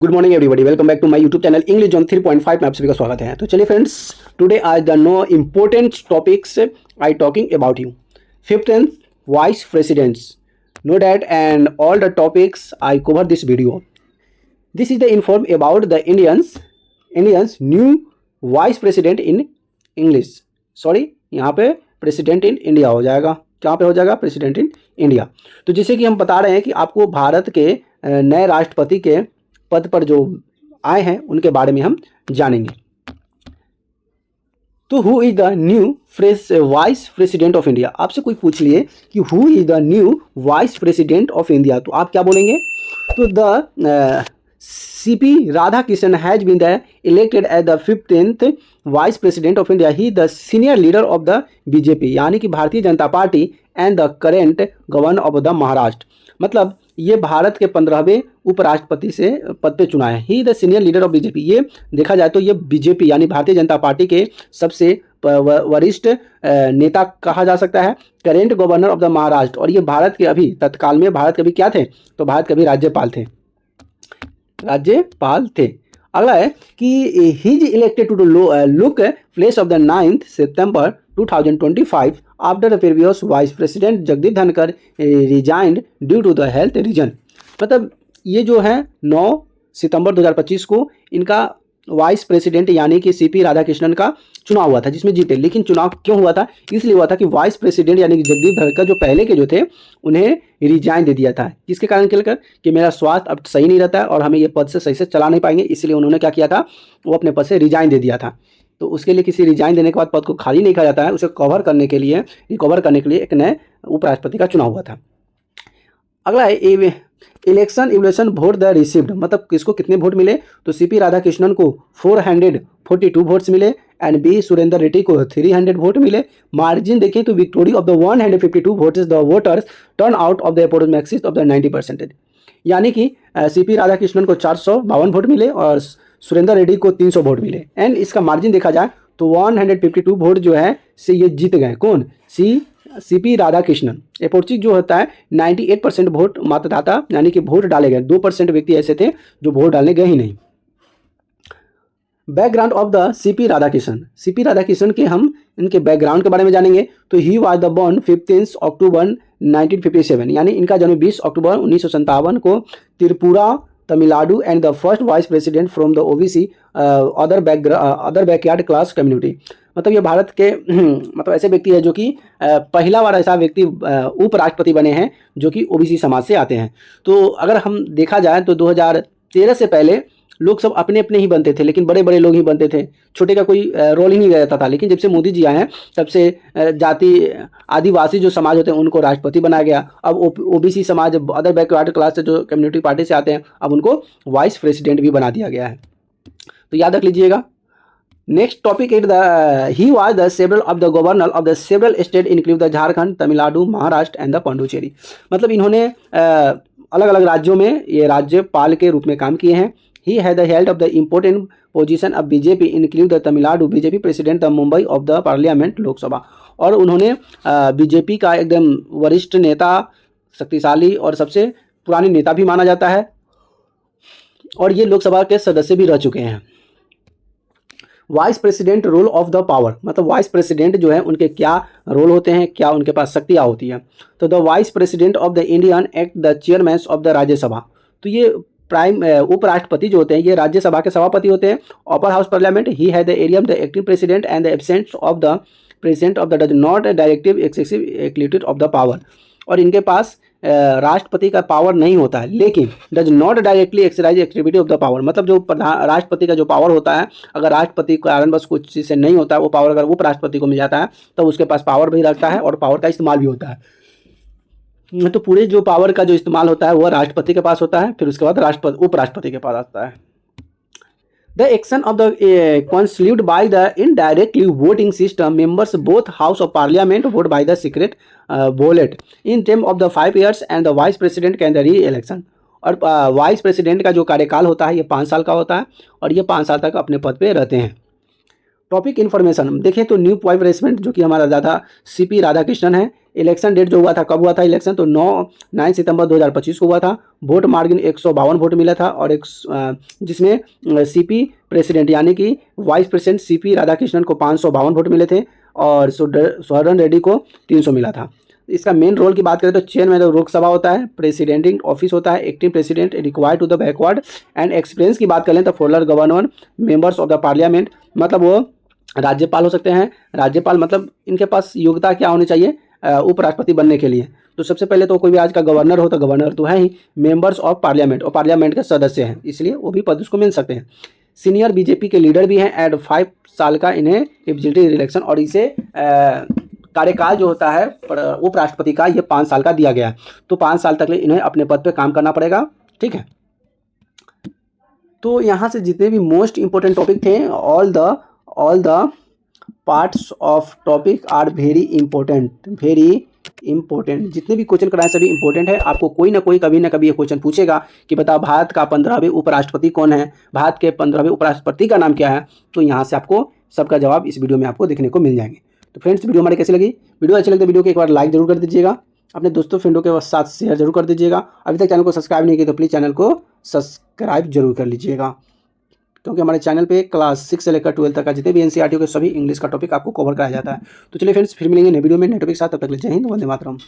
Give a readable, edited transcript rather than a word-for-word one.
Good morning everybody, welcome back to my YouTube channel English zone 3.5 में आप सभी का स्वागत है। तो चलिए फ्रेंड्स, टुडे आज the know important topics I talking about you 15th vice presidents, know that and all the topics I cover this video. This is the inform about the Indians new vice president in English, sorry यहाँ पे president in India हो जाएगा। कहाँ पे हो जाएगा? President in India. तो जैसे कि हम बता रहे हैं कि आपको भारत के नए राष्ट्रपति के पद पर जो आए हैं उनके बारे में हम जानेंगे। तो who is the new vice president of India? आपसे कोई पूछ लिए कि who is the new vice president of India, तो आप क्या बोलेंगे? तो the CP Radhakrishnan has been the elected as the 15th vice president of India. He the senior leader of the BJP, यानी कि Bharatiya Janata Party, and the current governor of the Maharashtra. मतलब ये भारत के 15वें उपराष्ट्रपति से पद पे चुना है। He the senior leader of BJP, ये देखा जाए तो ये बीजेपी यानी भारतीय जनता पार्टी के सबसे वरिष्ठ नेता कहा जा सकता है। Current governor of the Maharashtra, और ये भारत के अभी तत्काल में भारत के अभी क्या थे? तो भारत के अभी राज्यपाल थे। अगला है कि he is elected to look place of the 9th September 2025 after the previous vice president Jagdeep Dhankhar resigned due to the health reason. मतलब ये जो है 9 सितंबर 2025 को इनका वाइस प्रेसिडेंट यानी कि सीपी राधाकृष्णन का चुनाव हुआ था, जिसमें जीते। लेकिन चुनाव क्यों हुआ था? इसलिए हुआ था कि वाइस प्रेसिडेंट यानी कि जगदीप धनखड़ जो पहले के जो थे उन्हें रिजाइन दे दिया था। किसके कारण के लेकर? कि मेरा स्वास्थ्य अब सही नहीं रहता है और हमें ये पद से सही से चला नहीं पाएंगे, इसलिए उन्होंने क्या किया था? वो अपने पद से रिजाइन दे दिया था। तो उसके लिए किसी रिजाइन देने के बाद पद को खाली नहीं किया जाता है, उसे रिकवर करने के लिए एक नए उपराष्ट्रपति का चुनाव हुआ था। अगला है election evolution vote the received, मतलब किसको कितने वोट मिले? तो सीपी राधाकृष्णन को 442 वोट्स मिले एंड बी सुरेंद्र रेड्डी को 300 वोट मिले। मार्जिन देखें तो victory of the 152 votes the voters turn out of the approximately of the 90%, यानी कि सीपी राधाकृष्णन को 452 वोट मिले और सुरेंद्र रेड्डी को 300 वोट मिले। एंड इसका मार्जिन देखा जाए तो 152 वोट जो है से ये जीत गए। कौन? सीपी राधाकृष्णन। अप्रोचिक जो होता है 98% वोट मतदाता यानी कि वोट डाले गए, 2% व्यक्ति ऐसे थे जो वोट डालने गए ही नहीं। Background of the CP Radhakrishnan के हम इनके बैकग्राउंड के बारे में जानेंगे। तो ही वाज द बॉर्न 15 अक्टूबर 1957, यानी इनका जन्म 20 अक्टूबर 1957 को Tripura, Tamil Nadu, and the first vice president from the OBC other backyard class community. मतलब ये भारत के मतलब ऐसे व्यक्ति है जो कि पहला बार ऐसा व्यक्ति उपराष्ट्रपति बने हैं जो कि ओबीसी समाज से आते हैं। तो अगर हम देखा जाए तो 2013 से पहले लोग सब अपने अपने ही बनते थे, लेकिन बड़े बड़े लोग ही बनते थे, छोटे का कोई रोल ही नहीं रहता था। लेकिन जब से मोदी जी आए हैं तब से जाति आदिवासी जो समाज होते हैं उनको राष्ट्रपति बनाया गया। अब ओबीसी समाज अदर बैकवर्ड क्लास से जो कम्युनिटी पार्टी से आते हैं अब उनको वाइस प्रेसिडेंट भी बना दिया गया है, तो याद रख लीजिएगा। Next topic is he was the several of the governor of the several state include the Jharkhand, Tamil Nadu, Maharashtra and the Pondicherry. मतलब इन्होंने अलग अलग राज्यों में ये राज्यपाल के रूप में काम किए हैं। He had the held of the important position of BJP include the Tamil Nadu BJP president the Mumbai of the parliament Lok Sabha. और उन्होंने बीजेपी का एकदम वरिष्ठ नेता, शक्तिशाली और सबसे पुराने नेता भी माना जाता है, और ये लोकसभा के सदस्य भी रह चुके हैं। Vice president role of the power, मतलब वाइस प्रेसिडेंट जो है उनके क्या रोल होते हैं, क्या उनके पास शक्तियाँ होती हैं। तो the vice president of the Indian act the chairman of the Rajya Sabha. तो ये उपराष्ट्रपति जो होते हैं ये राज्यसभा के सभापति होते हैं। अपर हाउस पार्लियामेंट ही है the area the active president and the absent of the president of the does not directive excessive activity of the power. और इनके पास राष्ट्रपति का पावर नहीं होता है, लेकिन does not directly exercise activity of the power. मतलब जो राष्ट्रपति का जो पावर होता है, अगर राष्ट्रपति के कारण बस कुछ चीज़ से नहीं होता है वो पावर अगर उपराष्ट्रपति को मिल जाता है तो उसके पास पावर भी रखता है और पावर का इस्तेमाल भी होता है। तो पूरे जो पावर का जो इस्तेमाल होता है वो राष्ट्रपति के पास होता है, फिर उसके बाद उपराष्ट्रपति के पास आता है। The action of the constituted by the indirectly voting system members both House of Parliament vote by the secret ballot in term of the 5 years and the vice president can the re-election। और vice president का जो कार्यकाल होता है ये 5 साल का होता है और ये 5 साल तक अपने पद पे रहते हैं। टॉपिक इन्फॉर्मेशन देखिए तो न्यू वाइस प्रेसिडेंट जो कि हमारा दादा सीपी राधाकृष्णन है। इलेक्शन डेट जो हुआ था, कब हुआ था इलेक्शन, तो 9 सितंबर 2025 को हुआ था। वोट मार्जिन 152 वोट मिला था और जिसमें सीपी प्रेसिडेंट यानी कि वाइस प्रेसिडेंट सीपी राधाकृष्णन को 552 वोट मिले थे और सोहरन रेड्डी को 300 मिला था। इसका मेन रोल की बात करें तो चेयरमैन लोकसभा होता है, प्रेसिडेंटिंग ऑफिस होता है, active president required to the backward and experience की बात करें तो former governor members of the parliament, मतलब वो राज्यपाल हो सकते हैं। राज्यपाल मतलब इनके पास योग्यता क्या होनी चाहिए उपराष्ट्रपति बनने के लिए। तो सबसे पहले तो कोई भी आज का गवर्नर हो तो गवर्नर तो है ही, मेंबर्स ऑफ पार्लियामेंट और पार्लियामेंट के सदस्य हैं, इसलिए वो भी पद उसको मिल सकते हैं। सीनियर बीजेपी के लीडर भी हैं एंड 5 साल का इन्हें एलिजिबिलिटी रिलेक्शन, और इसे कार्यकाल जो होता है उपराष्ट्रपति का ये 5 साल का दिया गया है। तो 5 साल तक इन्हें अपने पद पे काम करना पड़ेगा, ठीक है। तो यहाँ से जितने भी मोस्ट इंपॉर्टेंट टॉपिक थे, all the parts of topic are very important. जितने भी क्वेश्चन कराए सभी इंपॉर्टेंट है। आपको कोई ना कोई कभी ना कभी ये क्वेश्चन पूछेगा कि बता भारत का 15वें उपराष्ट्रपति कौन है, भारत के 15वें उपराष्ट्रपति का नाम क्या है। तो यहाँ से आपको सबका जवाब इस वीडियो में आपको देखने को मिल जाएंगे। तो फ्रेंड्स, वीडियो हमारी कैसी लगी? वीडियो अच्छी लगी तो वीडियो को एक बार लाइक जरूर कर दीजिएगा, अपने दोस्तों फ्रेंडों के साथ शेयर जरूर कर दीजिएगा। अभी तक चैनल को सब्सक्राइब नहीं किया तो प्लीज़ चैनल को सब्सक्राइब जरूर कर लीजिएगा, क्योंकि हमारे चैनल पे क्लास 6 से लेकर 12 तक का जितने भी एनसीईआरटी के सभी इंग्लिश का टॉपिक आपको कवर कराया जाता है। तो चलिए फ्रेंड्स, फिर मिलेंगे नए वीडियो में नए टॉपिक के साथ। तब तक ले जय हिंद, वंदे मातरम।